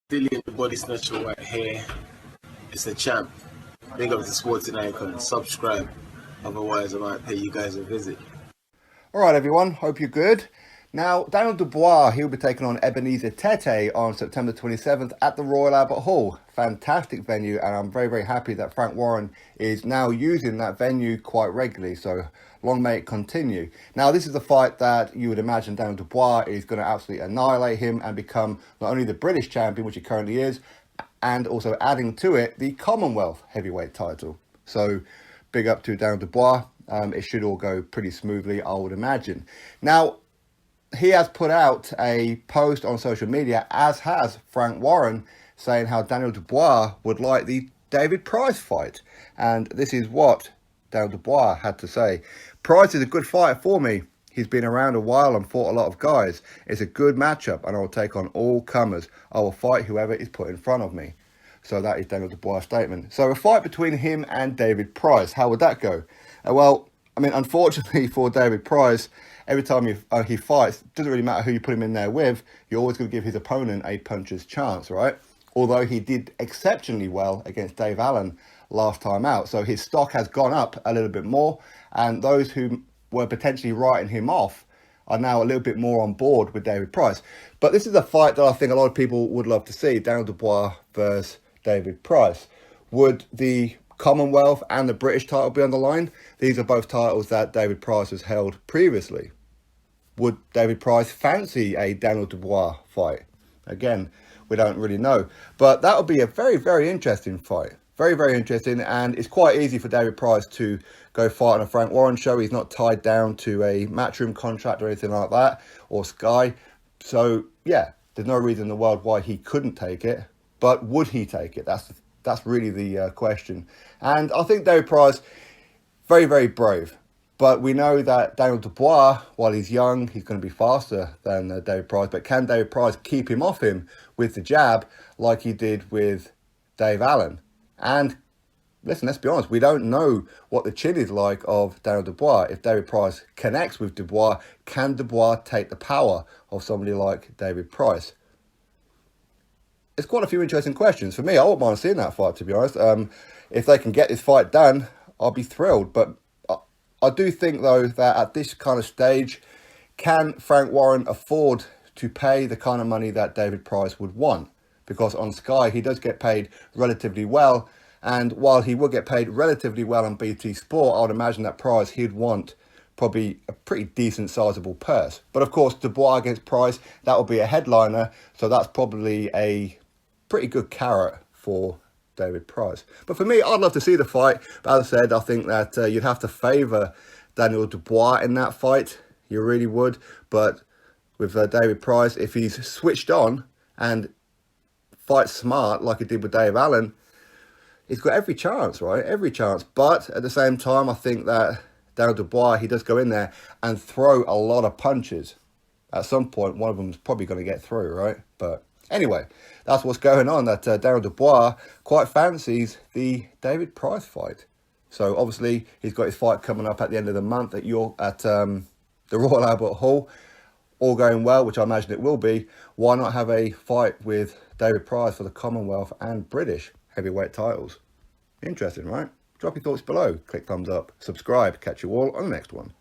Dillian the Body Snatcher right here. It's a champ. Big up to Sporting Icon. Subscribe. Otherwise, I might pay you guys a visit. All right, everyone. Hope you're good. Now, Daniel Dubois, he'll be taking on Ebenezer Teteh on September 27th at the Royal Albert Hall. Fantastic venue, and I'm very, very happy that Frank Warren is now using that venue quite regularly. So long may it continue. Now, this is a fight that you would imagine Daniel Dubois is going to absolutely annihilate him and become not only the British champion, which he currently is, and also adding to it the Commonwealth Heavyweight Title. So big up to Daniel Dubois. It should all go pretty smoothly, I would imagine. Now, he has put out a post on social media, as has Frank Warren, saying how Daniel Dubois would like the David Price fight. And this is what Daniel Dubois had to say. Price is a good fighter for me. He's been around a while and fought a lot of guys. It's a good matchup and I will take on all comers. I will fight whoever is put in front of me. So that is Daniel Dubois' statement. So a fight between him and David Price. How would that go? Well, I mean, unfortunately for David Price, every time he fights, it doesn't really matter who you put him in there with, you're always going to give his opponent a puncher's chance, right? Although he did exceptionally well against Dave Allen last time out. So his stock has gone up a little bit more, and those who were potentially writing him off are now a little bit more on board with David Price. But this is a fight that I think a lot of people would love to see, Daniel Dubois versus David Price. Would the Commonwealth and the British title be on the line? These are both titles that David Price has held previously. Would David Price fancy a Daniel Dubois fight? Again, we don't really know. But that would be a very, very interesting fight. Very, very interesting. And it's quite easy for David Price to go fight on a Frank Warren show. He's not tied down to a Matchroom contract or anything like that, or Sky. So, yeah, there's no reason in the world why he couldn't take it. But would he take it? That's really the question. And I think David Price, very, very brave. But we know that Daniel Dubois, while he's young, he's going to be faster than David Price. But can David Price keep him off him with the jab like he did with Dave Allen? And listen, let's be honest, we don't know what the chin is like of Daniel Dubois. If David Price connects with Dubois, can Dubois take the power of somebody like David Price? It's quite a few interesting questions. For me, I wouldn't mind seeing that fight, to be honest. If they can get this fight done, I'll be thrilled. But I do think, though, that at this kind of stage, can Frank Warren afford to pay the kind of money that David Price would want? Because on Sky, he does get paid relatively well. And while he will get paid relatively well on BT Sport, I would imagine that Price, he'd want probably a pretty decent, sizable purse. But of course, Dubois against Price, that will be a headliner. So that's probably a pretty good carrot for David Price. But for me, I'd love to see the fight. But as I said, I think that you'd have to favour Daniel Dubois in that fight. You really would. But with David Price, if he's switched on and fights smart like he did with Dave Allen, he's got every chance, right? Every chance. But at the same time, I think that Daniel Dubois, he does go in there and throw a lot of punches. At some point, one of them's probably going to get through, right? But anyway, that's what's going on, that Daniel Dubois quite fancies the David Price fight. So obviously, he's got his fight coming up at the end of the month at the Royal Albert Hall. All going well, which I imagine it will be. Why not have a fight with David Price for the Commonwealth and British heavyweight titles? Interesting, right? Drop your thoughts below. Click thumbs up. Subscribe. Catch you all on the next one.